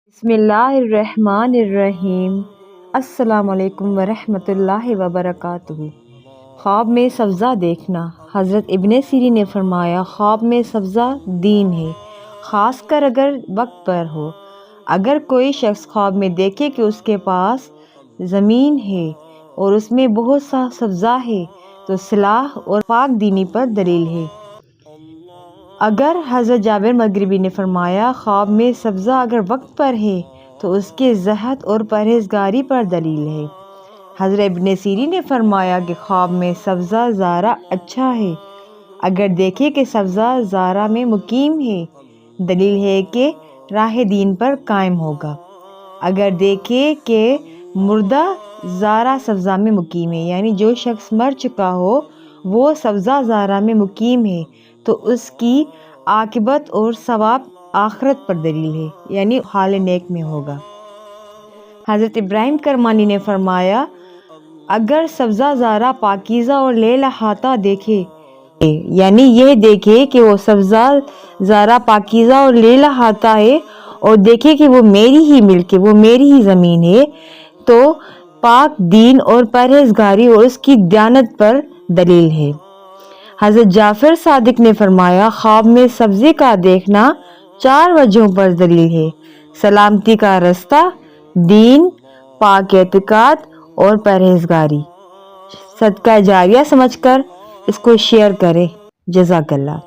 بسم اللہ الرحمن الرحیم۔ السلام علیکم ورحمۃ اللہ وبرکاتہ۔ خواب میں سبزہ دیکھنا۔ حضرت ابن سیرین نے فرمایا، خواب میں سبزہ دین ہے، خاص کر اگر وقت پر ہو۔ اگر کوئی شخص خواب میں دیکھے کہ اس کے پاس زمین ہے اور اس میں بہت سا سبزہ ہے تو صلاح اور پاک دینی پر دلیل ہے۔ اگر حضرت جابر مغربی نے فرمایا، خواب میں سبزہ اگر وقت پر ہے تو اس کے صحت اور پرہیزگاری پر دلیل ہے۔ حضرت ابن سیرین نے فرمایا کہ خواب میں سبزہ زارع اچھا ہے، اگر دیکھے کہ سبزہ زارع میں مقیم ہے، دلیل ہے کہ راہ دین پر قائم ہوگا۔ اگر دیکھے کہ مردہ زارع سبزہ میں مقیم ہے، یعنی جو شخص مر چکا ہو وہ سبزہ زارع میں مقیم ہے، تو اس کی عاقبت اور ثواب آخرت پر دلیل ہے، یعنی حال نیک میں ہوگا۔ حضرت ابراہیم کرمانی نے فرمایا، اگر سبزہ زارع پاکیزہ اور لیل احاطہ دیکھے، یعنی یہ دیکھے کہ وہ سبزہ زارع پاکیزہ اور لیل احاطہ ہے اور دیکھے کہ وہ میری ہی ملک ہے، وہ میری ہی زمین ہے، تو پاک دین اور پرہیزگاری اور اس کی دیانت پر دلیل ہے۔ حضرت جعفر صادق نے فرمایا، خواب میں سبزے کا دیکھنا 4 وجہوں پر دلیل ہے: سلامتی کا رستہ، دین، پاک اعتقاد اور پرہیزگاری۔ صدقہ جاریہ سمجھ کر اس کو شیئر کریں۔ جزاک اللہ۔